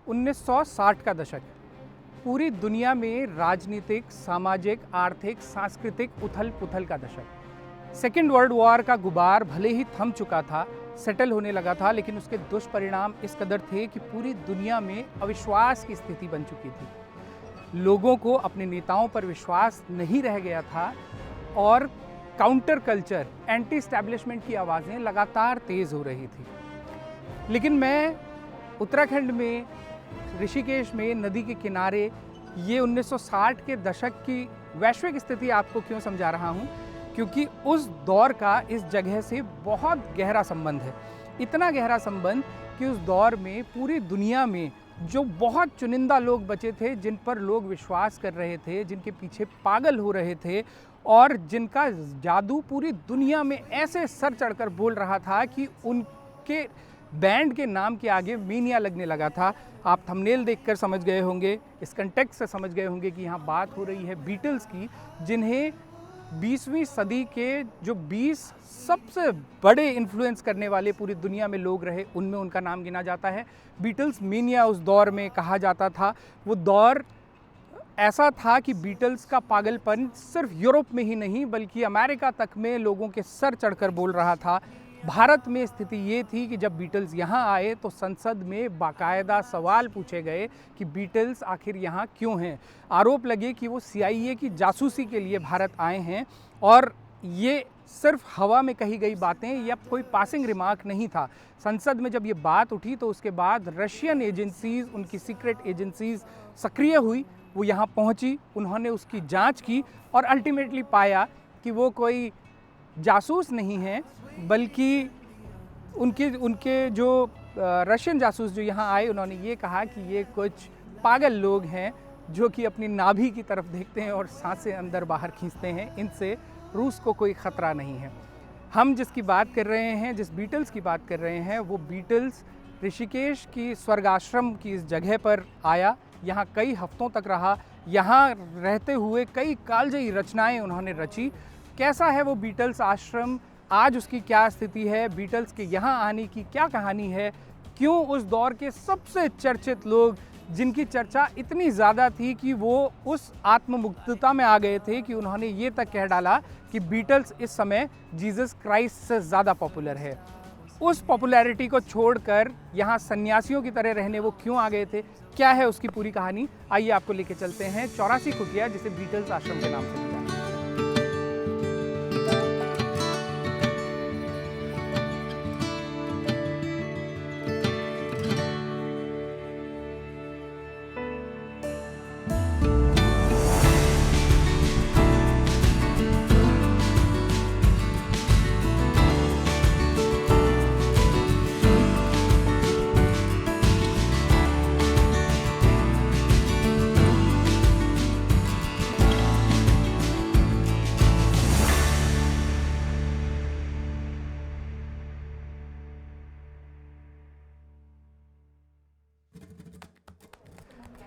1960 का दशक पूरी दुनिया में राजनीतिक, सामाजिक, आर्थिक, सांस्कृतिक उथल-पुथल का दशक। सेकेंड वर्ल्ड वॉर का गुबार भले ही थम चुका था, सेटल होने लगा था, लेकिन उसके दुष्परिणाम इस कदर थे कि पूरी दुनिया में अविश्वास की स्थिति बन चुकी थी। लोगों को अपने नेताओं पर विश्वास नहीं रह गया था और काउंटर कल्चर, एंटी एस्टैब्लिशमेंट की आवाज़ें लगातार तेज़ हो रही थी। लेकिन मैं उत्तराखंड में, ऋषिकेश में, नदी के किनारे ये 1960 के दशक की वैश्विक स्थिति आपको क्यों समझा रहा हूँ, क्योंकि उस दौर का इस जगह से बहुत गहरा संबंध है। इतना गहरा संबंध कि उस दौर में पूरी दुनिया में जो बहुत चुनिंदा लोग बचे थे, जिन पर लोग विश्वास कर रहे थे, जिनके पीछे पागल हो रहे थे और जिनका जादू पूरी दुनिया में ऐसे सर चढ़कर बोल रहा था कि उनके बैंड के नाम के आगे मीनिया लगने लगा था। आप थंबनेल देखकर समझ गए होंगे, इस कंटेक्स्ट से समझ गए होंगे कि यहाँ बात हो रही है बीटल्स की, जिन्हें 20वीं सदी के जो 20 सबसे बड़े इन्फ्लुएंस करने वाले पूरी दुनिया में लोग रहे, उनमें उनका नाम गिना जाता है। बीटल्स मीनिया उस दौर में कहा जाता था। वो दौर ऐसा था कि बीटल्स का पागलपन सिर्फ यूरोप में ही नहीं बल्कि अमेरिका तक में लोगों के सर चढ़कर बोल रहा था। भारत में स्थिति ये थी कि जब बीटल्स यहाँ आए तो संसद में बाकायदा सवाल पूछे गए कि बीटल्स आखिर यहाँ क्यों हैं। आरोप लगे कि वो CIA की जासूसी के लिए भारत आए हैं और ये सिर्फ हवा में कही गई बातें या कोई पासिंग रिमार्क नहीं था। संसद में जब ये बात उठी तो उसके बाद रशियन एजेंसीज़, उनकी सीक्रेट एजेंसीज़ सक्रिय हुई, वो यहाँ पहुँची, उन्होंने उसकी जाँच की और अल्टीमेटली पाया कि वो कोई जासूस नहीं हैं बल्कि उनके जो रशियन जासूस जो यहाँ आए, उन्होंने ये कहा कि ये कुछ पागल लोग हैं जो कि अपनी नाभि की तरफ देखते हैं और सांसें अंदर बाहर खींचते हैं, इनसे रूस को कोई ख़तरा नहीं है। हम जिसकी बात कर रहे हैं, जिस बीटल्स की बात कर रहे हैं, वो बीटल्स ऋषिकेश की स्वर्गाश्रम की इस जगह पर आया, यहाँ कई हफ्तों तक रहा, यहाँ रहते हुए कई कालजयी रचनाएं उन्होंने रची। कैसा है वो बीटल्स आश्रम, आज उसकी क्या स्थिति है, बीटल्स के यहाँ आने की क्या कहानी है, क्यों उस दौर के सबसे चर्चित लोग, जिनकी चर्चा इतनी ज़्यादा थी कि वो उस आत्ममुग्धता में आ गए थे कि उन्होंने ये तक कह डाला कि बीटल्स इस समय जीसस क्राइस्ट से ज़्यादा पॉपुलर है। उस पॉपुलैरिटी को छोड़कर यहाँ सन्यासियों की तरह रहने वो क्यों आ गए थे, क्या है उसकी पूरी कहानी, आइए आपको लेके चलते हैं 84 कुटिया, जिसे बीटल्स आश्रम के नाम से जाना।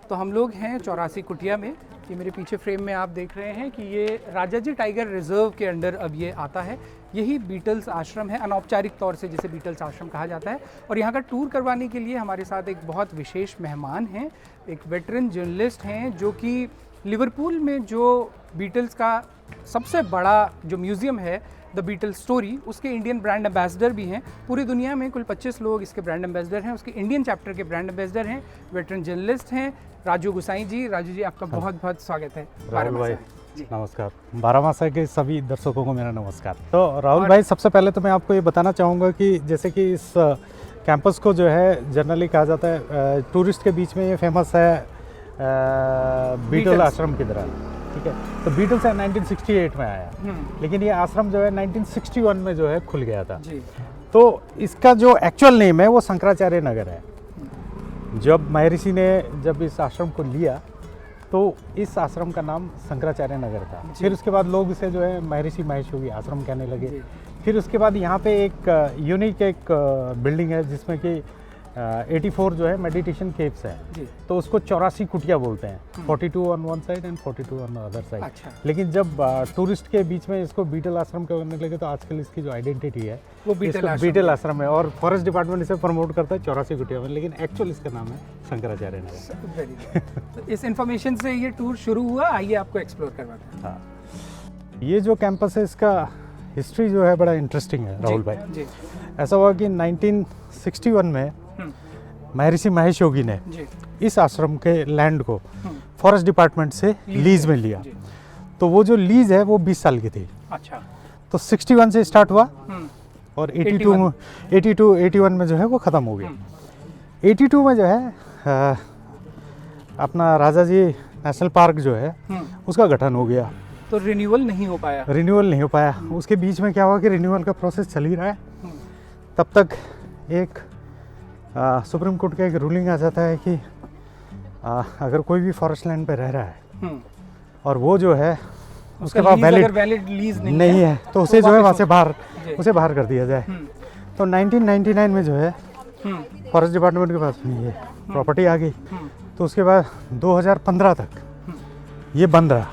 तो हम लोग हैं 84 कुटिया में। ये मेरे पीछे फ्रेम में आप देख रहे हैं कि ये राजाजी टाइगर रिजर्व के अंडर अब ये आता है। यही बीटल्स आश्रम है, अनौपचारिक तौर से जिसे बीटल्स आश्रम कहा जाता है। और यहाँ का टूर करवाने के लिए हमारे साथ एक बहुत विशेष मेहमान हैं, एक वेटरन जर्नलिस्ट हैं जो कि लिवरपूल में जो बीटल्स का सबसे बड़ा जो म्यूज़ियम है, द बीटल स्टोरी, उसके इंडियन ब्रांड एम्बेसडर भी हैं। पूरी दुनिया में कुल 25 लोग इसके ब्रांड एम्बेसडर हैं, उसके इंडियन चैप्टर के ब्रांड एम्बेसडर हैं, वेटरन जर्नलिस्ट हैं राजू गुसाई जी। राजू जी, आपका बहुत बहुत स्वागत है। राहुल भाई नमस्कार, बारामासा के सभी दर्शकों को मेरा नमस्कार। तो राहुल भाई, सबसे पहले तो मैं आपको ये बताना चाहूँगा कि जैसे कि इस कैंपस को जो है जनरली कहा जाता है टूरिस्ट के बीच में ये फेमस है बीटल आश्रम की तरह, ठीक है। तो बीटल्स 1968 में आया, लेकिन ये आश्रम जो है 1961 में जो है खुल गया था जी। तो इसका जो एक्चुअल नेम है वो शंकराचार्य नगर है। जब महर्षि ने जब इस आश्रम को लिया तो इस आश्रम का नाम शंकराचार्य नगर था। फिर उसके बाद लोग इसे जो है महर्षि महेश योगी आश्रम कहने लगे। फिर उसके बाद यहाँ पे एक यूनिक एक बिल्डिंग है जिसमें कि 84 जो है मेडिटेशन केव्स है, जी। तो उसको 84 कुटिया बोलते हैं, 42 on one side and 42 on other side. अच्छा। लेकिन जब टूरिस्ट के बीच में इसको बीटल आश्रम करने लगे तो आजकल इसकी जो आइडेंटिटी है वो बीटल आश्रम है, और फॉरेस्ट डिपार्टमेंट इसे प्रमोट करता है 84 कुटिया में, लेकिन एक्चुअल इसका नाम है शंकराचार्य नगर। Very good. तो इस इन्फॉर्मेशन से ये टूर शुरू हुआ, आइए आपको एक्सप्लोर करवाते हैं। हाँ, ये जो कैंपस है इसका हिस्ट्री जो है बड़ा इंटरेस्टिंग है राहुल भाई। जी ऐसा हुआ कि 1961 में महर्षि महेश योगी ने जी इस आश्रम के लैंड को फॉरेस्ट डिपार्टमेंट से लीज में लिया। जी। तो वो जो लीज है वो 20 साल की थी। अच्छा। तो 61 से स्टार्ट हुआ और 81 में जो है वो ख़त्म हो गया। 82 में जो है अपना राजा जी नेशनल पार्क जो है उसका गठन हो गया। तो रिन्यूअल नहीं हो पाया। रिन्यूअल नहीं हो पाया। उसके बीच में क्या हुआ कि रिन्यूअल का प्रोसेस चल ही रहा है। तब तक एक सुप्रीम कोर्ट का एक रूलिंग आ जाता है कि अगर कोई भी फॉरेस्ट लैंड पे रह रहा है और वो जो है उसके पास वैलिड लीज नहीं है तो उसे जो है वहाँ से बाहर कर दिया जाए। तो 1999 में जो है फॉरेस्ट डिपार्टमेंट के पास में ये प्रॉपर्टी आ गई। तो उसके बाद 2015 तक ये बंद रहा।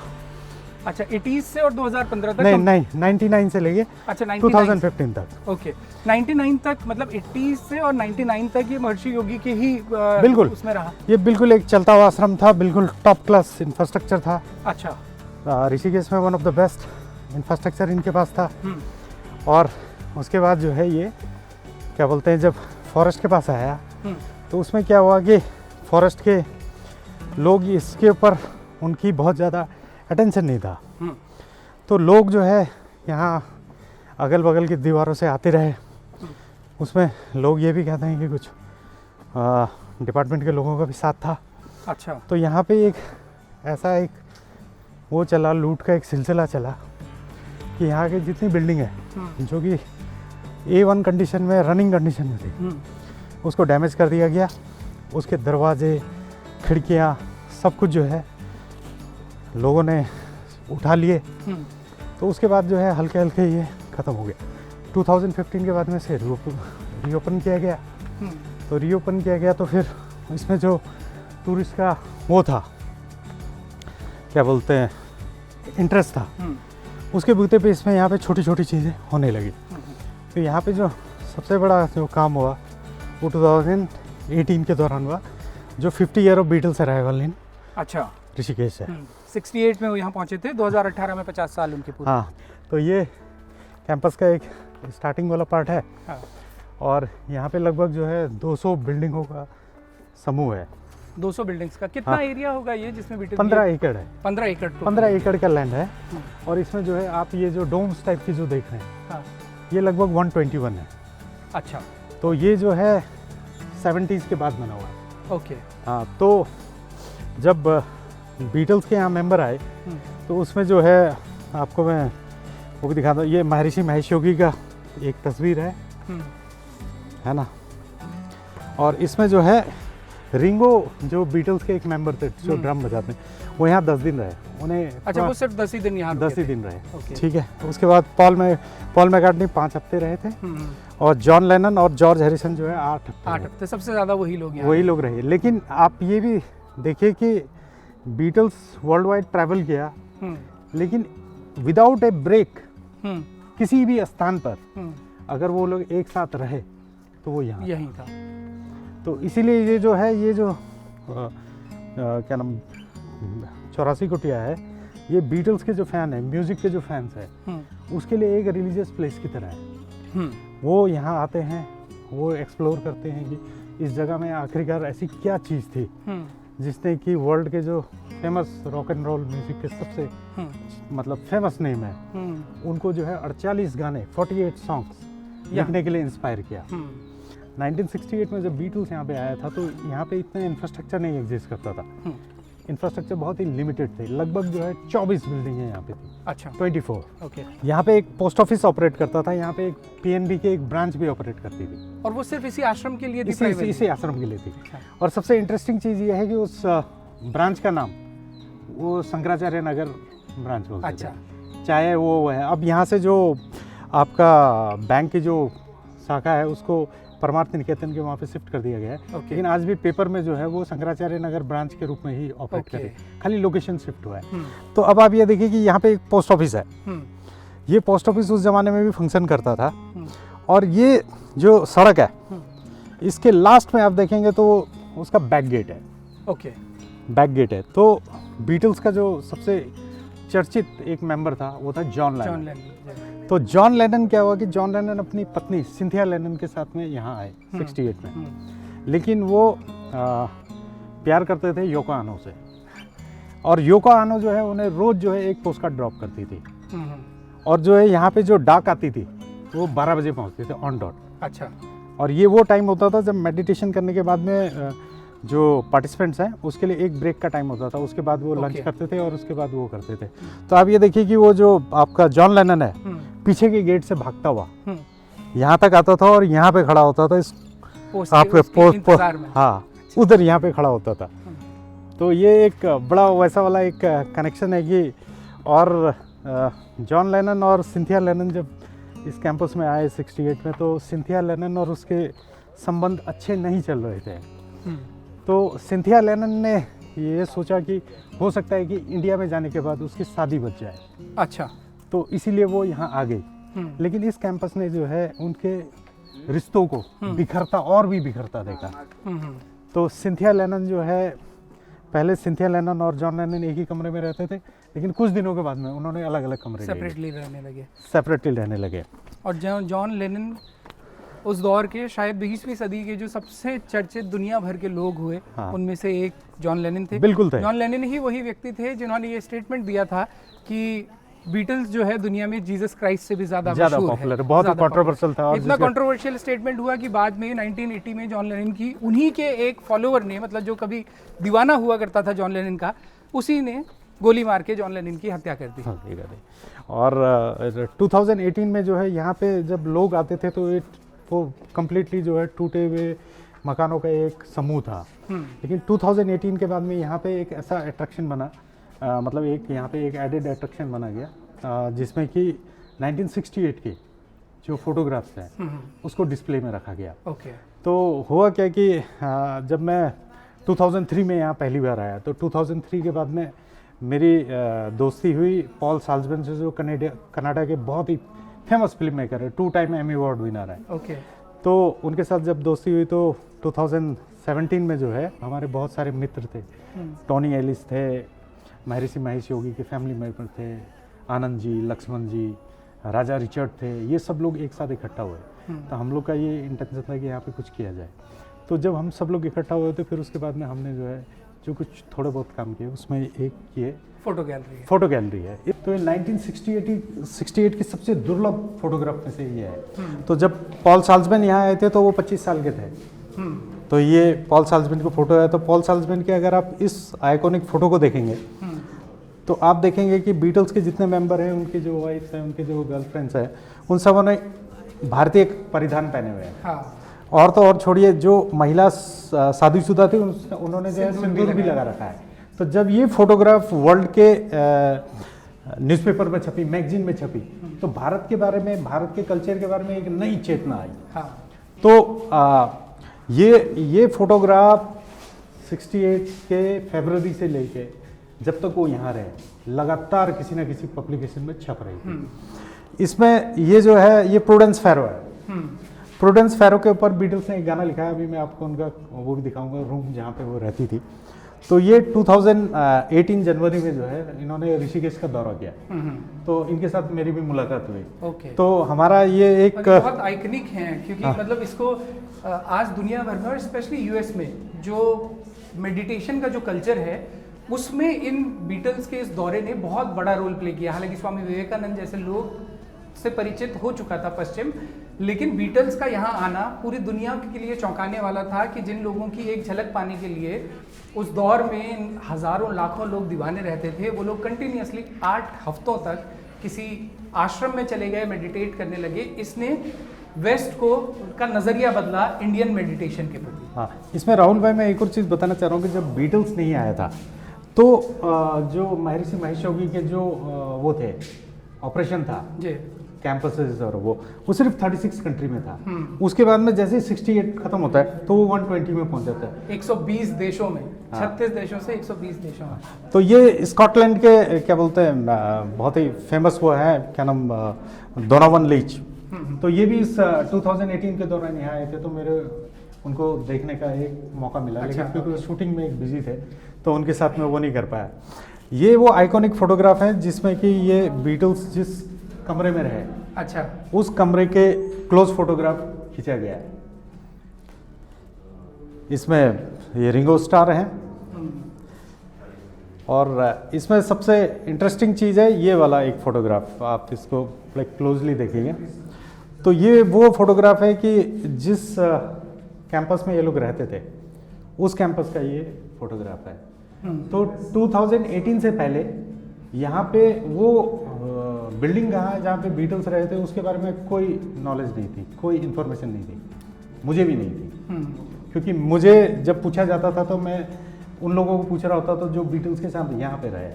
अच्छा, 80s से और 2015 तक? नहीं 99 से लेके अच्छा 2015 तक। ओके, 99 तक मतलब 80s से और 99 तक ये महर्षि योगी के ही बिल्कुल उसमें रहा। ये बिल्कुल एक चलता हुआ आश्रम था, बिल्कुल टॉप क्लास इंफ्रास्ट्रक्चर था। अच्छा। ऋषिकेश में one of the best infrastructure इनके पास था। और उसके बाद जो है ये क्या बोलते हैं, जब फॉरेस्ट के पास आया तो उसमें क्या हुआ कि फॉरेस्ट के लोग इसके ऊपर उनकी बहुत ज़्यादा अटेंशन नहीं था। तो लोग जो है यहाँ अगल बगल की दीवारों से आते रहे। उसमें लोग ये भी कहते हैं कि कुछ डिपार्टमेंट के लोगों का भी साथ था। अच्छा। तो यहाँ पे एक ऐसा एक वो चला, लूट का एक सिलसिला चला कि यहाँ की जितनी बिल्डिंग है जो कि A1 कंडीशन में, रनिंग कंडीशन में थी, उसको डैमेज कर दिया गया। उसके दरवाजे, खिड़कियाँ, सब कुछ जो है लोगों ने उठा लिए। तो उसके बाद जो है हल्के हल्के ये ख़त्म हो गया। 2015 के बाद में से रीओपन किया गया। तो रीओपन किया गया तो फिर इसमें जो टूरिस्ट का वो था, क्या बोलते हैं, इंटरेस्ट था, उसके बूते पे इसमें यहाँ पे छोटी छोटी चीज़ें होने लगी। तो यहाँ पे जो सबसे बड़ा जो काम हुआ वो 2018 के दौरान हुआ, जो 50 year of Beatles arrival in अच्छा ऋषिकेश है। 68 में वो यहाँ पहुँचे थे, 2018 में 50 साल उनके पूरे। हाँ, तो ये कैंपस का एक स्टार्टिंग वाला पार्ट है। हाँ। और यहाँ पे लगभग जो है 200 बिल्डिंगों का समूह है। 200 बिल्डिंग्स का कितना हाँ। एरिया होगा ये जिसमें बीटल? 15 एकड़ है। 15 एकड़। 15 एकड़ का लैंड है। और इसमें जो है आप ये जो डोम्स टाइप की जो देख रहे हैं, हाँ। ये लगभग 121 है। अच्छा। तो ये जो है 70s के बाद बना हुआ है। ओके। हाँ, तो जब बीटल्स के यहाँ मेंबर आए तो उसमें जो है आपको मैं वो भी दिखाता हूँ। ये महर्षि महेश योगी का एक तस्वीर है ना। और इसमें जो है रिंगो जो बीटल्स के एक मेंबर थे जो ड्रम बजाते हैं, वो यहाँ 10 दिन रहे। उन्हें अच्छा, वो सिर्फ 10 ही दिन यहाँ 10 ही दिन रहे। ओके। ठीक है। उसके बाद पॉल मैकार्टनी 5 हफ्ते रहे थे। और जॉन लेनन और जॉर्ज हैरिसन जो है 8 हफ्ते। सबसे ज़्यादा वही लोग रहे। लेकिन आप ये भी देखिए कि बीटल्स वर्ल्ड वाइड ट्रैवल किया, लेकिन विदाउट ए ब्रेक किसी भी स्थान पर अगर वो लोग एक साथ रहे तो वो यहीं था। तो इसीलिए ये जो है, ये जो क्या नाम 84 कुटिया है, ये बीटल्स के जो फैन है, म्यूजिक के जो फैंस है, उसके लिए एक रिलीजियस प्लेस की तरह है। वो यहाँ आते हैं, वो एक्सप्लोर करते हैं कि इस जगह में आखिरकार ऐसी क्या चीज़ थी जिसने कि वर्ल्ड के जो famous rock and roll music के सबसे मतलब फेमस नेम है, उनको जो है 48 गाने 48 सॉन्ग्स लिखने के लिए इंस्पायर किया। 1968 में जब बीटल्स यहाँ पे आया था तो यहाँ पे इतना इंफ्रास्ट्रक्चर नहीं एग्जिस्ट करता था। इंफ्रास्ट्रक्चर बहुत ही लिमिटेड थे। लगभग जो है 24 बिल्डिंगें यहाँ पे थी। अच्छा। 24। ओके। यहाँ पे एक पोस्ट ऑफिस ऑपरेट करता था, यहाँ पे एक पीएनबी के एक ब्रांच भी ऑपरेट करती थी। और वो सिर्फ इसी आश्रम के लिए थी? इसी आश्रम के लिए थी। और सबसे इंटरेस्टिंग चीज़ ये है कि उस ब्रांच का नाम वो शंकराचार्य नगर ब्रांच बोलते थे। अच्छा। चाहे वो है, अब यहाँ से जो आपका बैंक की जो शाखा है उसको परमार्थ निकेतन के वहाँ पे शिफ्ट कर दिया गया है। लेकिन आज भी पेपर में जो है वो शंकराचार्य नगर ब्रांच के रूप में ही ऑपरेट करते हैं, खाली लोकेशन शिफ्ट हुआ है। तो अब आप ये देखिए कि यहाँ पे एक पोस्ट ऑफिस है। ये पोस्ट ऑफिस उस जमाने में भी फंक्शन करता था। और ये जो सड़क है इसके लास्ट में आप देखेंगे तो उसका बैक गेट है। ओके, बैक गेट है। तो बीटल्स का जो सबसे चर्चित एक मेंबर था वो था जॉन लेनन। तो जॉन लेनन क्या हुआ कि जॉन लेनन अपनी पत्नी सिंथिया लेनन के साथ में यहाँ आए 68 में। लेकिन वो प्यार करते थे योको ओनो से, और योको ओनो जो है उन्हें रोज जो है एक पोस्ट कार्ड ड्रॉप करती थी। और जो है यहाँ पे जो डाक आती थी वो 12 बजे पहुँचती थी ऑन डॉट। अच्छा। और ये वो टाइम होता था जब मेडिटेशन करने के बाद में जो पार्टिसिपेंट्स हैं उसके लिए एक ब्रेक का टाइम होता था, उसके बाद वो लंच करते थे और उसके बाद वो करते थे। तो आप ये देखिए कि वो जो आपका जॉन लेनन है पीछे के गेट से भागता हुआ यहाँ तक आता था और यहाँ पे खड़ा होता था इस आपके पोस्ट, हाँ उधर यहाँ पे खड़ा होता था। तो ये एक बड़ा वैसा वाला एक कनेक्शन है कि, और जॉन लेनन और सिंथिया लेनन जब इस कैंपस में आए 68 में, तो सिंथिया लेनन और उसके संबंध अच्छे नहीं चल रहे थे। तो सिंथिया लेनन ने ये सोचा कि हो सकता है कि इंडिया में जाने के बाद उसकी शादी बच जाए। अच्छा। तो इसीलिए वो यहाँ आ गई। लेकिन इस कैंपस ने जो है उनके रिश्तों को बिखरता और भी बिखरता देखा। तो सिंथिया लेनन जो है, पहले सिंथिया लेनन और जॉन लेनन एक ही कमरे में रहते थे, लेकिन कुछ दिनों के बाद में उन्होंने अलग अलग कमरे सेपरेटली रहने लगे। और जॉन लेनन उस दौर के शायद 20वीं सदी के जो सबसे चर्चित दुनिया भर के लोग हुए, उनमें से एक जॉन लेनन थे। बिल्कुल थे। जॉन लेनन ही वही व्यक्ति थे जिन्होंने ये स्टेटमेंट दिया था कि बीटल्स जो है दुनिया में जीसस क्राइस्ट से भी ज्यादा पॉपुलर है। बहुत ही कंट्रोवर्शियल था। इतना कंट्रोवर्शियल स्टेटमेंट हुआ कि बाद में 1980 में जॉन लेनन की उन्हीं के एक फॉलोअर ने, मतलब जो कभी दीवाना हुआ करता था जॉन लेनन का, उसी ने गोली मार के जॉन लेनन की हत्या कर दी। और 2018 में जो है यहाँ पे जब लोग आते थे तो वो कम्प्लीटली जो है टूटे हुए मकानों का एक समूह था। लेकिन 2018 के बाद में यहाँ पे एक ऐसा अट्रैक्शन बना, मतलब एक यहाँ पे एक एडेड अट्रैक्शन बना गया, जिसमें कि 1968 के जो फोटोग्राफ्स हैं उसको डिस्प्ले में रखा गया। ओके। तो हुआ क्या कि जब मैं 2003 में यहाँ पहली बार आया, तो 2003 के बाद में मेरी दोस्ती हुई पॉल साल्जमैन से, जो कनाडा के बहुत ही फेमस फिल्म मेकर है, 2 टाइम एमी अवार्ड विनर है। ओके। तो उनके साथ जब दोस्ती हुई तो 2017 में जो है हमारे बहुत सारे मित्र थे। टोनी एलिस थे, महर्षि महेश योगी के फैमिली मेंबर थे, आनंद जी, लक्ष्मण जी, राजा रिचर्ड थे। ये सब लोग एक साथ इकट्ठा हुए। तो हम लोग का ये इंटेंशन था कि यहाँ पे कुछ किया जाए। तो जब हम सब लोग इकट्ठा हुए तो फिर उसके बाद में हमने जो है जो कुछ थोड़े बहुत काम किए, उसमें एक ये फोटो गैलरी है। तो 1968 की सबसे दुर्लभ फोटोग्राफ में से ये है। तो जब पॉल साल्जमैन यहाँ आए थे तो वो 25 साल के थे। तो ये पॉल साल्जमैन की फोटो है। तो पॉल साल्जमैन के अगर आप इस आइकॉनिक फोटो को देखेंगे तो आप देखेंगे कि बीटल्स के जितने मेंबर हैं, उनकी जो वाइफ्स हैं, उनके जो गर्लफ्रेंड्स हैं, उन सबों ने भारतीय परिधान पहने हुए हैं। और तो और छोड़िए, जो महिला शादीशुदा थी उन्होंने जो है सिंदूर भी लगा रखा है। तो जब ये फोटोग्राफ वर्ल्ड के न्यूज़पेपर में छपी, मैगजीन में छपी, तो भारत के बारे में, भारत के कल्चर के बारे में एक नई चेतना आई। तो ये फोटोग्राफ 68 के फरवरी से लेके जब तक वो यहाँ रहे, लगातार किसी न किसी पब्लिकेशन में छप रही थी। इसमें ये जो है ये प्रूडेंस फैरो है। प्रूडेंस फैरो के ऊपर बीटल्स ने एक गाना लिखा है। अभी मैं आपको उनका वो भी दिखाऊंगा, रूम जहाँ पे वो रहती थी। तो ये 2018 जनवरी में जो है इन्होंने ऋषिकेश का दौरा किया। तो इनके साथ मेरी भी मुलाकात हुई। ओके। तो हमारा ये एक बहुत आइकनिक है, क्योंकि मतलब इसको आज दुनिया भर में और स्पेशली यूएस में जो मेडिटेशन का जो कल्चर है उसमें इन बीटल्स के इस दौरे ने बहुत बड़ा रोल प्ले किया। हालांकि स्वामी विवेकानंद जैसे लोग से परिचित हो चुका था पश्चिम, लेकिन बीटल्स का यहाँ आना पूरी दुनिया के लिए चौंकाने वाला था कि जिन लोगों की एक झलक पाने के लिए उस दौर में हज़ारों लाखों लोग दीवाने रहते थे, वो लोग कंटिन्यूसली 8 हफ्तों तक किसी आश्रम में चले गए, मेडिटेट करने लगे। इसने वेस्ट को का नज़रिया बदला इंडियन मेडिटेशन के प्रति। हाँ, इसमें राहुल भाई मैं एक और चीज़ बताना चाह रहा हूँ कि जब बीटल्स नहीं आया था तो जो महर्षि महेश योगी के जो वो थे ऑपरेशन था जी, कैंपसेस और वो सिर्फ 36 कंट्री में था। उसके बाद में जैसे 68 खत्म होता है तो वो 120 में पहुंच जाता है। 120 देशों में, हाँ। 36 देशों से 120 देशों में। तो ये स्कॉटलैंड के क्या बोलते हैं बहुत ही फेमस वो है, क्या नाम, डोनोवन लीच। तो ये भी इस 2018 के दौरान यहाँ आए थे, तो मेरे उनको देखने का एक मौका मिला। अच्छा, लेकिन क्योंकि वो शूटिंग में एक बिजी थे तो उनके साथ में वो नहीं कर पाया। ये वो आइकॉनिक फोटोग्राफ है जिसमें कि ये बीटल्स जिस कमरे में रहे, अच्छा, उस कमरे के क्लोज फोटोग्राफ खींचा गया है। इसमें ये रिंगो स्टार हैं और इसमें सबसे इंटरेस्टिंग चीज़ है ये वाला एक फोटोग्राफ, आप इसको लाइक क्लोजली देखेंगे तो ये वो फोटोग्राफ है कि जिस कैंपस में ये लोग रहते थे उस कैंपस का ये फोटोग्राफ है। तो 2018 से पहले यहाँ पे वो बिल्डिंग कहाँ है जहाँ पे बीटल्स रहे थे उसके बारे में कोई नॉलेज नहीं थी, कोई इन्फॉर्मेशन नहीं थी, मुझे भी नहीं थी। क्योंकि मुझे जब पूछा जाता था तो मैं उन लोगों को पूछ रहा होता तो जो बीटल्स के साथ यहाँ पे रहे,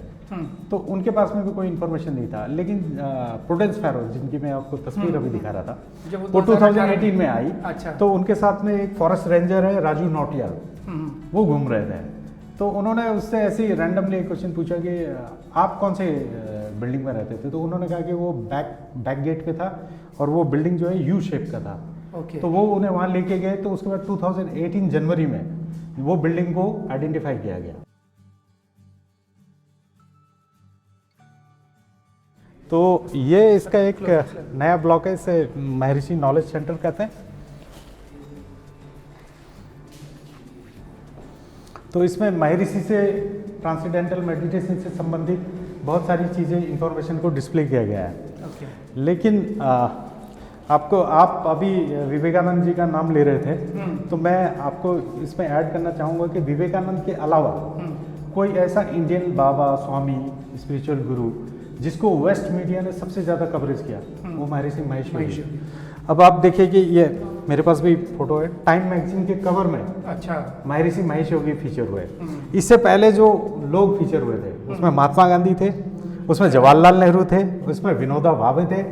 तो उनके पास में भी कोई इन्फॉर्मेशन नहीं था। लेकिन प्रूडेंस फैरो, जिनकी मैं आपको तस्वीर अभी दिखा रहा था, वो 2018 में आई। अच्छा। तो उनके साथ में एक फॉरेस्ट रेंजर है राजू नौटियाल, वो घूम रहे थे। तो उन्होंने उससे ऐसे ही रैंडमली एक क्वेश्चन पूछा कि आप कौन से बिल्डिंग में रहते थे, तो उन्होंने कहा कि वो बैक गेट पे था और वो बिल्डिंग जो है यू शेप का था। ओके। तो वो उन्हें वहाँ लेके गए, तो उसके बाद 2018 जनवरी में वो बिल्डिंग को आइडेंटिफाई किया गया। तो ये इसका एक नया ब्लॉक है, इसे महर्षि नॉलेज सेंटर कहते हैं। तो इसमें महर्षि से ट्रांसेंडेंटल मेडिटेशन से संबंधित बहुत सारी चीज़ें, इंफॉर्मेशन को डिस्प्ले किया गया है। ओके। लेकिन आप अभी विवेकानंद जी का नाम ले रहे थे, तो मैं आपको इसमें ऐड करना चाहूँगा कि विवेकानंद के अलावा कोई ऐसा इंडियन बाबा, स्वामी, स्पिरिचुअल गुरु जिसको वेस्ट मीडिया ने सबसे ज़्यादा कवरेज किया, वो महर्षि महेश योगी। अब आप देखिए कि ये मेरे पास भी फोटो है, टाइम मैगजीन के कवर में अच्छा महर्षि महेश योगी फीचर हुए। इससे पहले जो लोग फीचर हुए थे उसमें महात्मा गांधी थे, उसमें जवाहरलाल नेहरू थे, उसमें विनोबा भावे थे,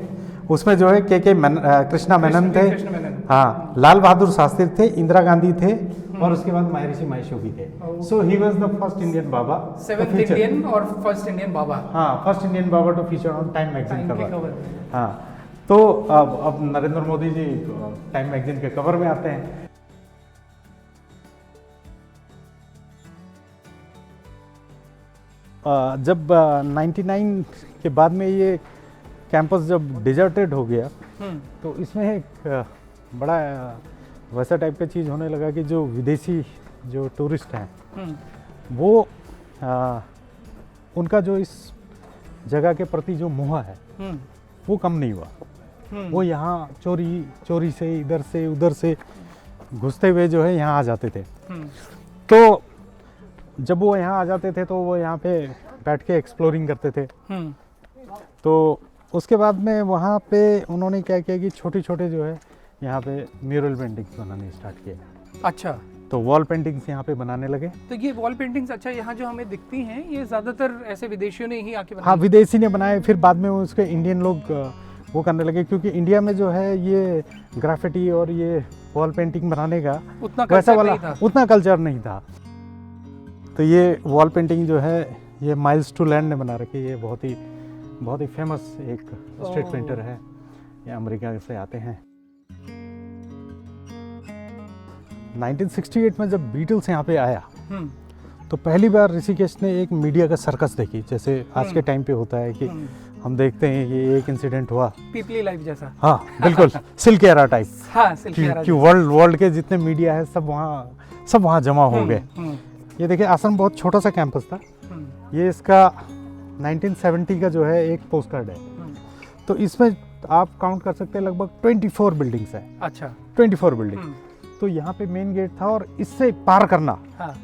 उसमें जो है कृष्णा मेनन थे, हाँ, लाल बहादुर शास्त्री थे, इंदिरा गांधी थे, और उसके बाद महर्षि महेश योगी थे। So he was the first Indian baba, 7th Indian और फर्स्ट इंडियन बाबा। हाँ, first Indian baba to feature on Time magazine cover. हाँ, तो अब नरेंद्र मोदी जी टाइम मैगजीन के कवर में आते हैं। जब 99 के बाद में ये कैंपस जब डिजर्टेड हो गया, तो इसमें एक बड़ा वैसा टाइप का चीज़ होने लगा कि जो विदेशी जो टूरिस्ट हैं वो उनका जो इस जगह के प्रति जो मोह है वो कम नहीं हुआ। वो यहाँ चोरी से इधर से उधर से घुसते हुए जो है यहाँ आ जाते थे। तो जब वो यहाँ आ जाते थे तो वो यहाँ पे बैठ के एक्सप्लोरिंग करते थे। तो उसके बाद में वहाँ पे उन्होंने क्या किया कि छोटे छोटे जो है यहाँ पे म्यूरल पेंटिंग्स बनाने स्टार्ट किए। अच्छा, तो वॉल पेंटिंग्स यहाँ पे बनाने लगे। तो ये वॉल पेंटिंग्स, अच्छा, यहाँ जो हमें दिखती हैं ये ज़्यादातर ऐसे विदेशियों ने ही आके बनाई? हाँ, विदेशी ने बनाए, फिर बाद में उसके इंडियन लोग वो करने लगे, क्योंकि इंडिया में जो है ये ग्राफिटी और ये वॉल पेंटिंग बनाने का उतना वैसा कल्चर वाला नहीं था। उतना कल्चर नहीं था। तो ये वॉल पेंटिंग जो है ये माइल्स टू लैंड ने बना रखी है। ये बहुत ही फेमस एक स्ट्रीट पेंटर है, ये अमेरिका से आते हैं। 1968 में जब बीटल्स यहाँ पे आया तो पहली बार ऋषिकेश ने एक मीडिया का सर्कस देखी, जैसे आज के टाइम पे होता है कि हम देखते हैं कि एक इंसिडेंट हुआ, पीपली लाइफ जैसा। हाँ बिल्कुल, सिल्क एरा टाइप। हाँ, सिल्क एरा कि वर्ल्ड के जितने मीडिया है सब वहाँ जमा हो गए। ये देखिए, आश्रम बहुत छोटा सा कैंपस था। ये इसका 1970 का जो है एक पोस्ट कार्ड है। तो इसमें आप काउंट कर सकते हैं लगभग 24 बिल्डिंग्स है। अच्छा, 24 बिल्डिंग। तो यहाँ पे मेन गेट था और इससे पार करना, हाँ,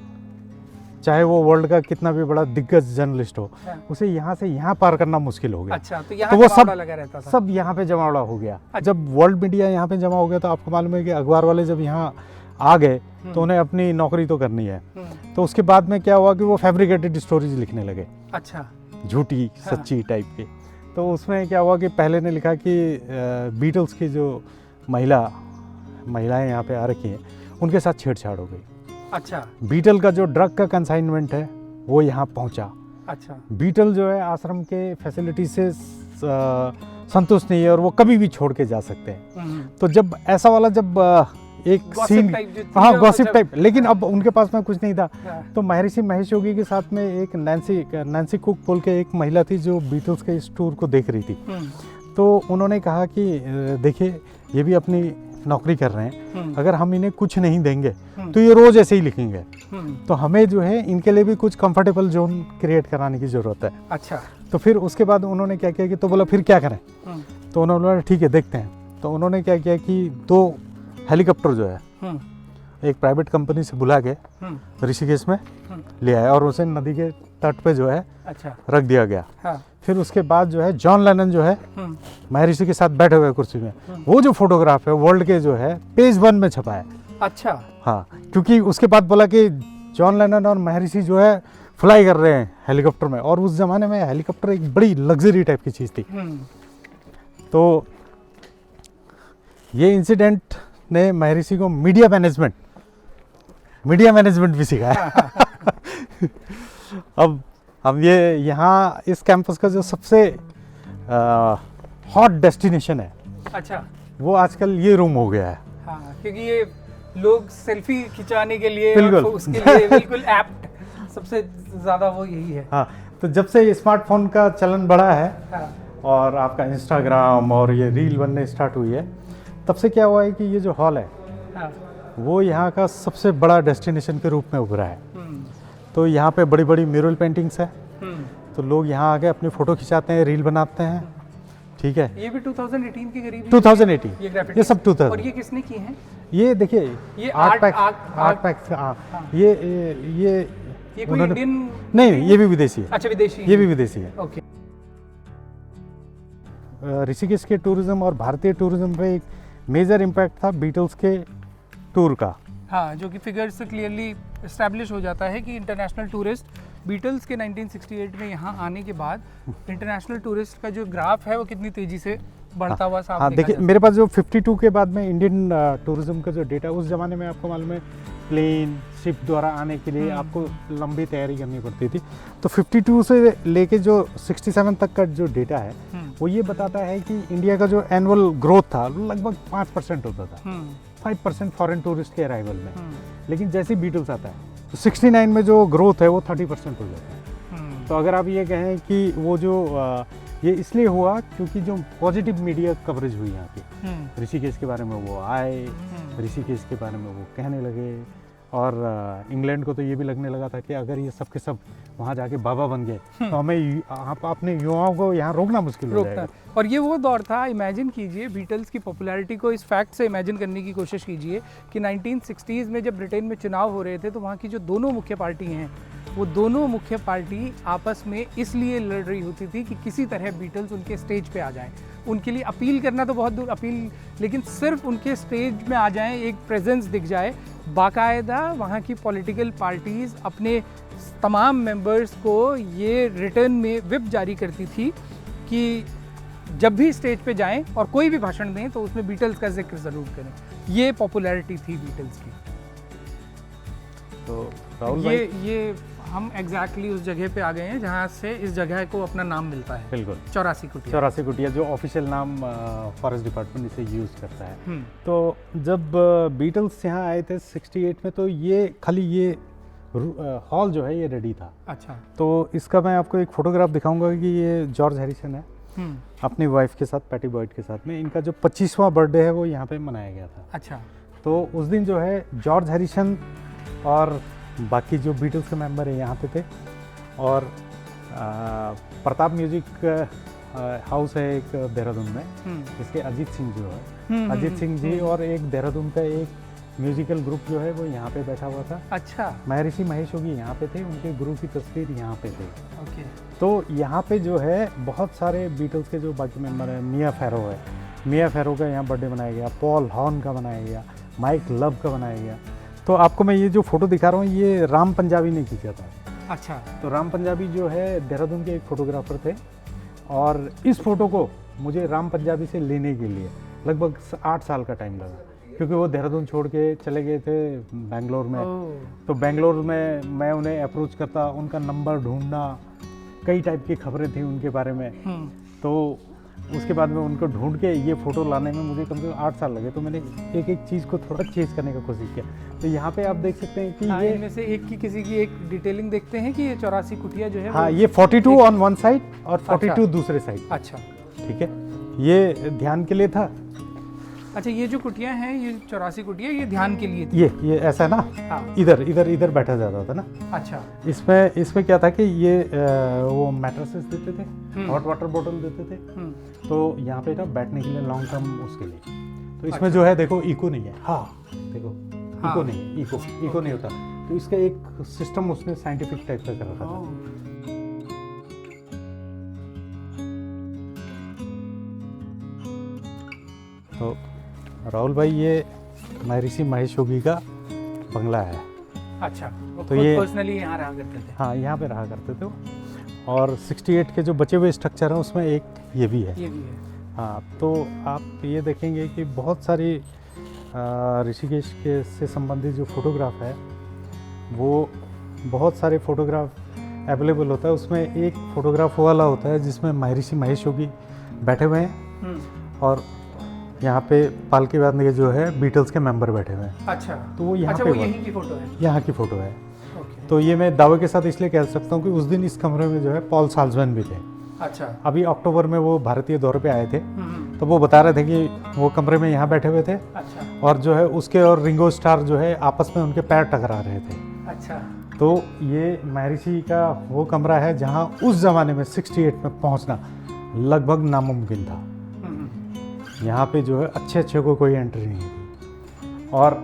चाहे वो वर्ल्ड का कितना भी बड़ा दिग्गज जर्नलिस्ट हो, हाँ, उसे यहाँ से यहाँ पार करना मुश्किल हो गया। अच्छा, तो यहाँ वो जमावड़ा लगा रहता था। सब यहाँ पे जमावड़ा हो गया। अच्छा। जब वर्ल्ड मीडिया यहाँ पे जमा हो गया तो आपको मालूम है कि अखबार वाले जब यहाँ आ गए तो उन्हें अपनी नौकरी तो करनी है। तो उसके बाद में क्या हुआ कि वो फैब्रिकेटेड स्टोरीज लिखने लगे। अच्छा, झूठी हाँ, सच्ची टाइप के। तो उसमें क्या हुआ कि पहले ने लिखा कि बीटल्स की जो महिलाएं यहाँ पे आ रखी हैं उनके साथ छेड़छाड़ हो गई। अच्छा बीटल का जो ड्रग का कंसाइनमेंट है वो यहाँ पहुँचा। अच्छा। बीटल जो है आश्रम के फैसिलिटी से संतुष्ट नहीं है और वो कभी भी छोड़ के जा सकते हैं। तो जब ऐसा वाला जब एक सीन, हाँ गॉसिप टाइप, लेकिन अब उनके पास में कुछ नहीं था। तो महर्षि महेश योगी के साथ में एक नैन्सी कुक बोल के एक महिला थी जो बीटल्स के इस टूर को देख रही थी। तो उन्होंने कहा कि देखिए ये भी अपनी नौकरी कर रहे हैं, अगर हम इन्हें कुछ नहीं देंगे तो ये रोज ऐसे ही लिखेंगे, तो हमें जो है इनके लिए भी कुछ कंफर्टेबल जोन क्रिएट कराने की जरूरत है। अच्छा। तो फिर उसके बाद उन्होंने क्या किया कि तो बोला फिर क्या करें, तो उन्होंने बोला ठीक है देखते हैं। तो उन्होंने क्या किया कि 2 हेलीकॉप्टर जो है एक प्राइवेट कंपनी से बुला के ऋषिकेश में ले आए और उसे नदी के तट पे जो है अच्छा रख दिया गया। हाँ। फिर उसके बाद जो है जॉन लेनन जो है महर्षि के साथ बैठे हुए कुर्सी में, वो जो फोटोग्राफ है वर्ल्ड के जो है पेज 1 में छपा है। अच्छा। हाँ, क्योंकि उसके बाद बोला कि जॉन लेनन और महर्षि जो है फ्लाई कर रहे हैं हेलीकॉप्टर में, और उस जमाने में हेलीकॉप्टर एक बड़ी लग्जरी टाइप की चीज़ थी। तो ये इंसिडेंट ने महर्षि को मीडिया मैनेजमेंट भी सिखाया। अब ये यहाँ इस कैंपस का जो सबसे हॉट डेस्टिनेशन है, अच्छा, वो आजकल ये रूम हो गया है। हाँ, क्योंकि ये लोग सेल्फी खिंचाने के लिए और उसके लिए बिल्कुल एप्ट सबसे ज़्यादा वो यही है। हाँ, तो जब से स्मार्टफोन का चलन बढ़ा है, हाँ, और आपका इंस्टाग्राम और ये रील बनने स्टार्ट हुई है, तब से क्या हुआ है कि ये जो हॉल है, हाँ, वो यहाँ का सबसे बड़ा डेस्टिनेशन के रूप में उभरा है। तो यहाँ पे बड़ी बड़ी म्यूरल पेंटिंग्स है, तो लोग यहाँ आके अपनी फ़ोटो खिंचाते हैं, रील बनाते हैं। ठीक है, ये भी 2018 के करीब 2018 ये सब 2000। और ये किसने की है? ये देखिए ये आर्ट पैक्स। ये कोई इंडियन नहीं, ये भी विदेशी है। अच्छा, विदेशी, ये भी विदेशी है। ओके। ऋषिकेश के टूरिज्म और भारतीय टूरिज्म पे एक मेजर इम्पैक्ट था बीटल्स के टूर का। हाँ, जो कि फिगर से क्लियरली इस्टेब्लिश हो जाता है कि इंटरनेशनल टूरिस्ट बीटल्स के 1968 में यहाँ आने के बाद इंटरनेशनल टूरिस्ट का जो ग्राफ है वो कितनी तेजी से बढ़ता हुआ साफ हाँ, देखिए मेरे पास जो 52 के बाद में इंडियन टूरिज्म का जो डेटा, उस ज़माने में आपको मालूम है प्लेन शिप द्वारा आने के लिए आपको लंबी तैयारी करनी पड़ती थी। तो 52 से लेके जो 67 तक का जो डेटा है वो ये बताता है कि इंडिया का जो एनुअल ग्रोथ था लगभग 5% होता था, 5% फॉरेन टूरिस्ट के अराइवल में। लेकिन जैसे बीटल्स आता है तो 69 में जो ग्रोथ है वो 30% हो जाता है। तो अगर आप ये कहें कि वो जो ये इसलिए हुआ क्योंकि जो पॉजिटिव मीडिया कवरेज हुई यहाँ की, ऋषिकेश के बारे में वो आए, ऋषिकेश के बारे में वो कहने लगे, और इंग्लैंड को तो ये भी लगने लगा था कि अगर ये सब के सब वहाँ जाके बाबा बन गए तो हमें अपने युवाओं को यहाँ रोकना मुश्किल हो जाएगा। और ये वो दौर था, इमेजिन कीजिए बीटल्स की पॉपुलैरिटी को इस फैक्ट से इमेजिन करने की कोशिश कीजिए कि 1960s में जब ब्रिटेन में चुनाव हो रहे थे तो वहाँ की जो दोनों मुख्य पार्टी हैं, वो दोनों मुख्य पार्टी आपस में इसलिए लड़ रही होती थी कि किसी तरह बीटल्स उनके स्टेज पे आ जाएं। उनके लिए अपील करना तो बहुत दूर अपील, लेकिन सिर्फ उनके स्टेज में आ जाएं, एक प्रेजेंस दिख जाए। बाकायदा वहाँ की पॉलिटिकल पार्टीज़ अपने तमाम मेंबर्स को ये रिटर्न में व्हिप जारी करती थी कि जब भी स्टेज पे जाएं और कोई भी भाषण दें तो उसमें बीटल्स का जिक्र ज़रूर करें। ये पॉपुलैरिटी थी बीटल्स की। तो राहुल भाई, ये हम एग्जैक्टली उस जगह पे आ गए हैं जहाँ से इस जगह को अपना नाम मिलता है। बिल्कुल, 84 कुटिया जो ऑफिशियल नाम फॉरेस्ट डिपार्टमेंट इसे यूज़ करता है। तो जब बीटल्स यहाँ आए थे 68 में, तो ये खाली ये हॉल जो है ये रेडी था। अच्छा। तो इसका मैं आपको एक फोटोग्राफ दिखाऊंगा कि ये जॉर्ज हैरिसन है अपनी वाइफ के साथ, पैटी बॉयड के साथ में। इनका जो 25वां बर्थडे है वो यहाँ पे मनाया गया था। अच्छा। तो उस दिन जो है जॉर्ज हैरिसन और बाकी जो बीटल्स के मेंबर है यहाँ पे थे, और प्रताप म्यूजिक हाउस है एक देहरादून में, इसके अजीत सिंह जो है, अजीत सिंह जी, और एक देहरादून का एक म्यूजिकल ग्रुप जो है वो यहाँ पे बैठा हुआ था। अच्छा। महर्षि महेश योगी यहाँ पे थे, उनके गुरु की तस्वीर यहाँ पे थे। ओके। तो यहाँ पे जो है बहुत सारे बीटल्स के जो बाकी मेंबर हैं, मिया फैरो है, मिया फैरो का यहाँ बर्थडे मनाया गया, पॉल हॉर्न का बनाया गया, माइक लव का बनाया गया। तो आपको मैं ये जो फोटो दिखा रहा हूँ ये राम पंजाबी ने खींचा था। अच्छा। तो राम पंजाबी जो है देहरादून के एक फोटोग्राफर थे, और इस फ़ोटो को मुझे राम पंजाबी से लेने के लिए लगभग 8 साल का टाइम लगा, क्योंकि वो देहरादून छोड़ के चले गए थे बेंगलोर में। तो बेंगलोर में मैं उन्हें अप्रोच करता, उनका नंबर ढूंढना, कई टाइप की खबरें थी उनके बारे में। तो उसके बाद में उनको ढूंढ के ये फ़ोटो लाने में मुझे कम से कम 8 साल लगे। तो मैंने एक एक चीज़ को थोड़ा चेंज करने की कोशिश किया। तो यहाँ पे आप देख सकते हैं कि ये इनमें से एक की किसी की एक डिटेलिंग देखते हैं कि ये 84 कुटिया जो है हाँ, ये 42 ऑन वन साइड और 42 अच्छा। दूसरे साइड। अच्छा ठीक है, ये ध्यान के लिए था। अच्छा, ये जो कुटिया हैं, ये 84 कुटिया, ये ध्यान के लिए थी। ये ऐसा ना, हाँ। इधर इधर इधर बैठा जाता था ना। अच्छा। इसमें क्या था कि ये वो मैट्रेसेस देते थे, हॉट वाटर बॉटल देते थे। तो यहाँ पे ना बैठने के लिए लॉन्ग टर्म उसके लिए। तो इसमें अच्छा। जो है देखो इको नहीं है। हाँ देखो, हाँ। इको नहीं है, इको नहीं होता। तो इसका एक सिस्टम उसने साइंटिफिक टाइप का कर रखा था। तो राहुल भाई, ये महर्षि महेश योगी का बंगला है। अच्छा, तो ये पर्सनली यहाँ रहा करते थे। हाँ, यहाँ पे रहा करते थे वो। और 68 के जो बचे हुए स्ट्रक्चर हैं उसमें एक ये भी है। ये भी है। हाँ, तो आप ये देखेंगे कि बहुत सारी ऋषिकेश के से संबंधित जो फोटोग्राफ है, वो बहुत सारे फोटोग्राफ अवेलेबल होता है। उसमें एक फोटोग्राफ वाला होता है जिसमें महर्षि महेश योगी बैठे हुए हैं और यहाँ पे पालकी बांध के जो है बीटल्स के मेंबर बैठे हुए हैं। अच्छा, तो वो यहाँ अच्छा, पे वो यहीं की फोटो है। यहाँ की फ़ोटो है। ओके। तो ये मैं दावे के साथ इसलिए कह सकता हूँ कि उस दिन इस कमरे में जो है पॉल साल्जमैन भी थे। अच्छा। अभी अक्टूबर में वो भारतीय दौरे पे आए थे। तो वो बता रहे थे कि वो कमरे में यहाँ बैठे हुए थे। अच्छा। और जो है उसके और रिंगो स्टार जो है आपस में उनके पैर टकरा रहे थे। अच्छा। तो ये महर्षि का वो कमरा है जहाँ उस ज़माने में 68 में पहुँचना लगभग नामुमकिन था। यहाँ पे जो है अच्छे को कोई एंट्री नहीं थी। और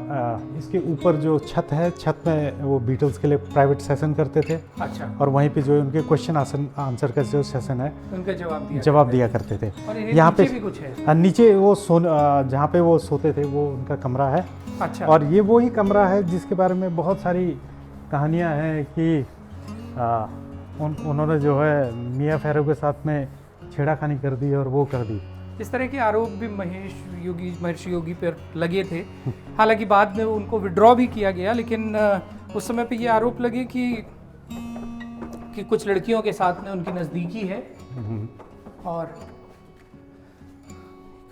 इसके ऊपर जो छत है, छत में वो बीटल्स के लिए प्राइवेट सेशन करते थे। अच्छा। और वहीं पे जो है उनके क्वेश्चन आंसर का जो सेशन है, उनका जवाब दिया करते थे। और यहाँ पे भी कुछ है। नीचे वो जहाँ पे वो सोते थे वो उनका कमरा है। अच्छा। और ये वही कमरा है जिसके बारे में बहुत सारी कहानियाँ हैं कि उन्होंने जो है मियाँ फैरो के साथ में छेड़ाखानी कर दी और वो कर दी। इस तरह के आरोप भी महर्षि योगी पर लगे थे। हालांकि बाद में उनको विड्रॉ भी किया गया, लेकिन उस समय पे ये आरोप लगे कि कुछ लड़कियों के साथ में उनकी नज़दीकी है। और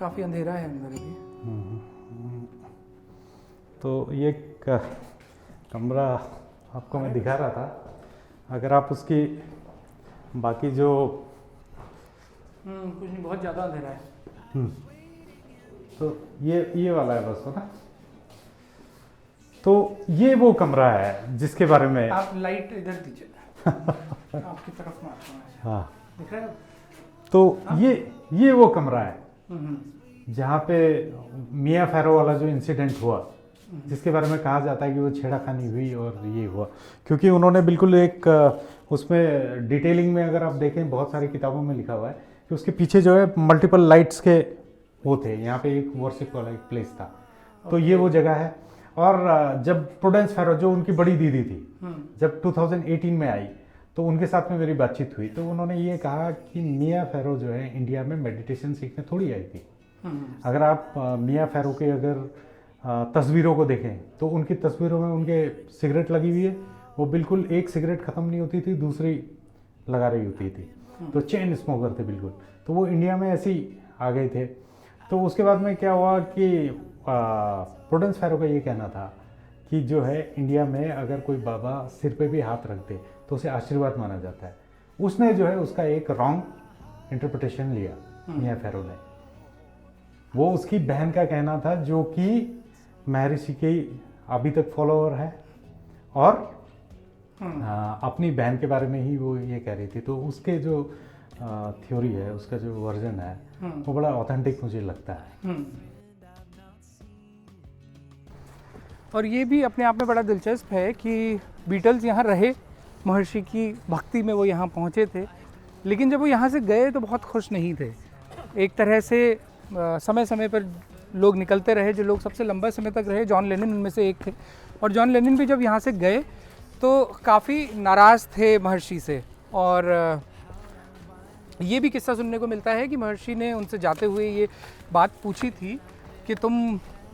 काफ़ी अंधेरा है अंदर भी। तो ये कमरा आपको मैं दिखा रहा था। अगर आप उसकी बाकी जो कुछ नहीं, बहुत ज़्यादा अंधेरा है। तो ये वाला है बस, है ना। तो ये वो कमरा है जिसके बारे में आप लाइट इधर दीजिए। आपकी तरफ मारता हूं। हाँ, दिख रहा है? तो ये वो कमरा है जहाँ पे मियाँ फैरो वाला जो इंसिडेंट हुआ, जिसके बारे में कहा जाता है कि वो छेड़ाखानी हुई और ये हुआ। क्योंकि उन्होंने बिल्कुल एक उसमें डिटेलिंग में अगर आप देखें, बहुत सारी किताबों में लिखा हुआ है कि उसके पीछे जो है मल्टीपल लाइट्स के वो थे। यहाँ पे एक वर्शिप वाला एक प्लेस था। तो ये वो जगह है। और जब प्रूडेंस फैरो जो उनकी बड़ी दीदी थी, जब 2018 में आई तो उनके साथ में मेरी बातचीत हुई। तो उन्होंने ये कहा कि मियाँ फैरो जो है इंडिया में मेडिटेशन सीखने थोड़ी आई थी। अगर आप मियाँ फैरो के अगर तस्वीरों को देखें तो उनकी तस्वीरों में उनके सिगरेट लगी हुई है। वो बिल्कुल एक सिगरेट ख़त्म नहीं होती थी, दूसरी लगा रही होती थी। तो चेन स्मोकर थे बिल्कुल। तो वो इंडिया में ऐसे ही आ गए थे। तो उसके बाद में क्या हुआ कि प्रूडेंस फैरो का ये कहना था कि जो है इंडिया में अगर कोई बाबा सिर पे भी हाथ रख दे तो उसे आशीर्वाद माना जाता है। उसने जो है उसका एक रॉन्ग इंटरप्रिटेशन लिया मियाँ फैरो ने। वो उसकी बहन का कहना था जो कि महर्षि की अभी तक फॉलोअर है और अपनी बहन के बारे में ही वो ये कह रही थी। तो उसके जो थ्योरी है, उसका जो वर्जन है वो बड़ा ऑथेंटिक मुझे लगता है। और ये भी अपने आप में बड़ा दिलचस्प है कि बीटल्स यहाँ रहे, महर्षि की भक्ति में वो यहाँ पहुँचे थे, लेकिन जब वो यहाँ से गए तो बहुत खुश नहीं थे। एक तरह से समय समय पर लोग निकलते रहे। जो लोग सबसे लंबा समय तक रहे, जॉन लेनिन उनमें से एक थे। और जॉन लेनिन भी जब यहाँ से गए तो काफ़ी नाराज़ थे महर्षि से। और ये भी किस्सा सुनने को मिलता है कि महर्षि ने उनसे जाते हुए ये बात पूछी थी कि तुम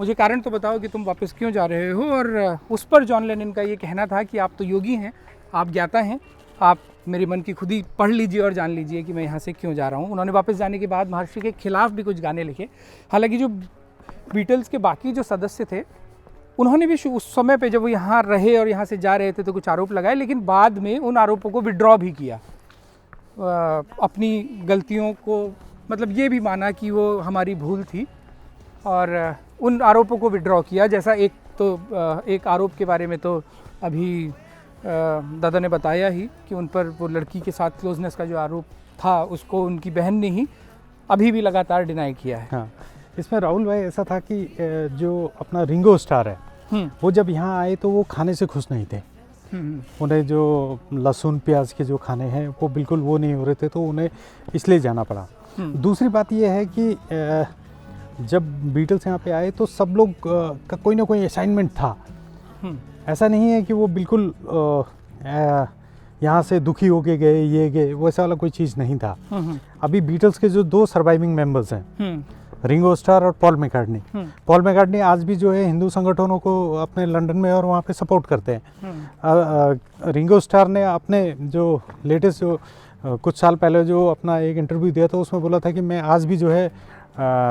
मुझे कारण तो बताओ कि तुम वापस क्यों जा रहे हो, और उस पर जॉन लेनन का ये कहना था कि आप तो योगी हैं, आप ज्ञाता हैं, आप मेरे मन की खुद ही पढ़ लीजिए और जान लीजिए कि मैं यहाँ से क्यों जा रहा हूँ। उन्होंने वापस जाने के बाद महर्षि के खिलाफ भी कुछ गाने लिखे। हालांकि जो बीटल्स के बाकी जो सदस्य थे उन्होंने भी उस समय पे जब वो यहाँ रहे और यहाँ से जा रहे थे तो कुछ आरोप लगाए, लेकिन बाद में उन आरोपों को विड्रॉ भी किया, अपनी गलतियों को, मतलब ये भी माना कि वो हमारी भूल थी और उन आरोपों को विड्रॉ किया। जैसा एक आरोप के बारे में तो अभी दादा ने बताया ही कि उन पर वो लड़की के साथ क्लोजनेस का जो आरोप था उसको उनकी बहन ने ही अभी भी लगातार डिनाई किया है। हाँ, इसमें राहुल भाई ऐसा था कि जो अपना रिंगो स्टार है वो जब यहाँ आए तो वो खाने से खुश नहीं थे। उन्हें जो लहसुन प्याज के जो खाने हैं वो बिल्कुल वो नहीं हो रहे थे, तो उन्हें इसलिए जाना पड़ा। दूसरी बात यह है कि जब बीटल्स यहाँ पे आए तो सब लोग का कोई ना कोई असाइनमेंट था। ऐसा नहीं है कि वो बिल्कुल यहाँ से दुखी होके गए, ये गए, वैसा वाला कोई चीज़ नहीं था। अभी बीटल्स के जो 2 सर्वाइविंग मेंबर्स हैं, रिंगो स्टार और पॉल मैकार्टनी। पॉल मैकार्टनी आज भी जो है हिंदू संगठनों को अपने लंदन में और वहाँ पे सपोर्ट करते हैं। रिंगो स्टार ने अपने जो लेटेस्ट जो कुछ साल पहले जो अपना एक इंटरव्यू दिया था उसमें बोला था कि मैं आज भी जो है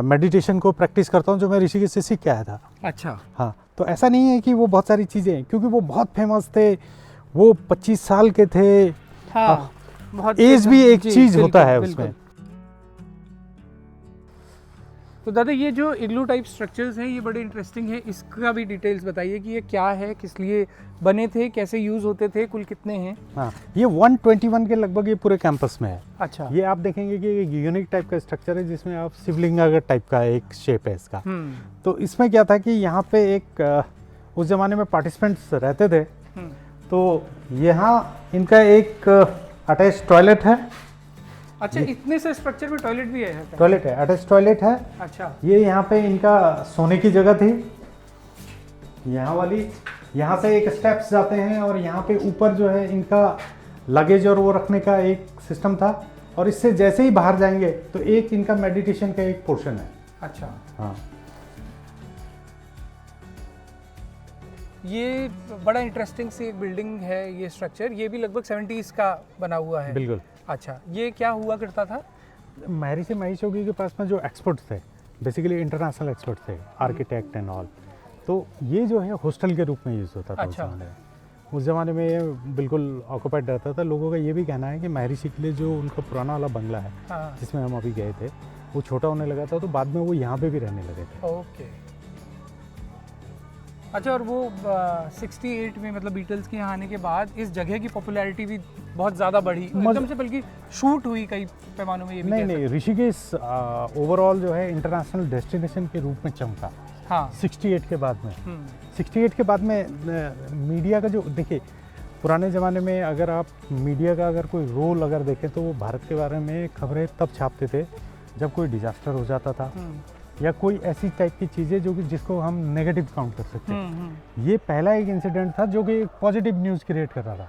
मेडिटेशन को प्रैक्टिस करता हूँ जो मैं ऋषिकेश से सीख के आया था। अच्छा। हाँ, तो ऐसा नहीं है कि वो बहुत सारी चीज़ें हैं, क्योंकि वो बहुत फेमस थे, वो 25 साल के थे। हाँ, बहुत एज भी एक चीज़ होता है उसमें। तो दादा ये जो इग्लू टाइप स्ट्रक्चर्स हैं ये बड़े इंटरेस्टिंग है, इसका भी डिटेल्स बताइए कि ये क्या है, किस लिए बने थे, कैसे यूज़ होते थे, कुल कितने हैं? हाँ, ये 121 के लगभग ये पूरे कैंपस में है। अच्छा। ये आप देखेंगे कि एक यूनिक टाइप का स्ट्रक्चर है जिसमें आप शिवलिंगा टाइप का एक शेप है इसका। तो इसमें क्या था कि यहाँ पे एक उस जमाने में पार्टिसिपेंट्स रहते थे, तो यहाँ इनका एक अटैच टॉयलेट है। अच्छा, इतने से स्ट्रक्चर में टॉयलेट भी है? टॉयलेट है, अटैच टॉयलेट है। अच्छा। ये यहाँ पे इनका सोने की जगह थी, यहाँ वाली। यहाँ से एक स्टेप्स जाते हैं और यहाँ पे ऊपर जो है इनका लगेज और वो रखने का एक सिस्टम था, और इससे जैसे ही बाहर जाएंगे तो एक इनका मेडिटेशन का एक पोर्शन है। अच्छा। हाँ, ये बड़ा इंटरेस्टिंग सी एक बिल्डिंग है ये स्ट्रक्चर, ये भी लगभग 70s का बना हुआ है। बिल्कुल। अच्छा, ये क्या हुआ करता था? महर्षि महेश योगी के पास में जो एक्सपर्ट थे, बेसिकली इंटरनेशनल एक्सपर्ट थे, आर्किटेक्ट एंड ऑल, तो ये जो है हॉस्टल के रूप में यूज़ होता था। अच्छा। उस ज़माने में ये बिल्कुल ऑक्यूपाइड रहता था। लोगों का ये भी कहना है कि महर्षि के लिए जो उनका पुराना वाला बंगला है, हाँ। जिसमें हम अभी गए थे, वो छोटा होने लगा था, तो बाद में वो यहाँ पे भी रहने लगे थे। ओके। अच्छा, और वो 68 में मतलब बीटल्स के यहाँ आने के बाद इस जगह की पॉपुलैरिटी भी बहुत ज़्यादा बढ़ी एकदम से, बल्कि शूट हुई कई पैमानों में। ये भी नहीं, ऋषिकेश ओवरऑल जो है इंटरनेशनल डेस्टिनेशन के रूप में चमका। हाँ। 68 के बाद में 68 के बाद में मीडिया का जो, देखिए पुराने ज़माने में अगर आप मीडिया का अगर कोई रोल अगर देखें तो वो भारत के बारे में खबरें तब छापते थे जब कोई डिजास्टर हो जाता था या कोई ऐसी टाइप की चीज़ें जो कि जिसको हम नेगेटिव काउंट कर सकते हैं। ये पहला एक इंसिडेंट था जो कि एक पॉजिटिव न्यूज़ क्रिएट कर रहा था।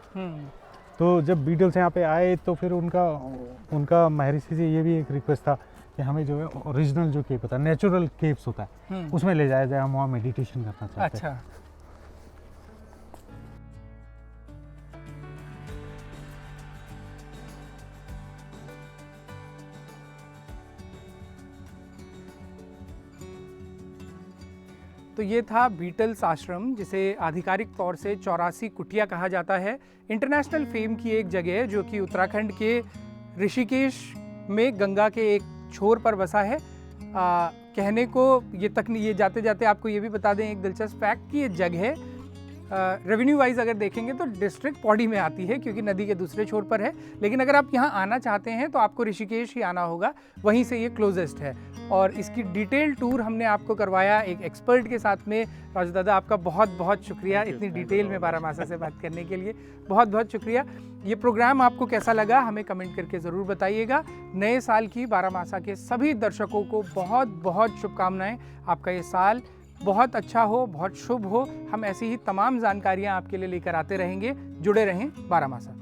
तो जब बीटल्स यहाँ पे आए तो फिर उनका महर्षि से ये भी एक रिक्वेस्ट था कि हमें जो है ओरिजिनल जो केव होता है, नेचुरल केव्स होता है, उसमें ले जाया जाए, हम वहाँ मेडिटेशन करना चाहते हैं। अच्छा। तो ये था बीटल्स आश्रम, जिसे आधिकारिक तौर से 84 कुटिया कहा जाता है। इंटरनेशनल फेम की एक जगह जो कि उत्तराखंड के ऋषिकेश में गंगा के एक छोर पर बसा है। कहने को ये जाते जाते आपको ये भी बता दें एक दिलचस्प फैक्ट कि ये जगह रेवेन्यू वाइज अगर देखेंगे तो डिस्ट्रिक्ट पौड़ी में आती है क्योंकि नदी के दूसरे छोर पर है। लेकिन अगर आप यहाँ आना चाहते हैं तो आपको ऋषिकेश ही आना होगा, वहीं से ये क्लोजेस्ट है। और इसकी डिटेल टूर हमने आपको करवाया एक एक्सपर्ट के साथ में। राजू दादा, आपका बहुत बहुत शुक्रिया इतनी डिटेल में बारामासा से बात करने के लिए, बहुत बहुत शुक्रिया। ये प्रोग्राम आपको कैसा लगा हमें कमेंट करके ज़रूर बताइएगा। नए साल की बारामासा के सभी दर्शकों को बहुत बहुत शुभकामनाएं। आपका ये साल बहुत अच्छा हो, बहुत शुभ हो। हम ऐसी ही तमाम जानकारियां आपके लिए लेकर आते रहेंगे। जुड़े रहें बारामासा।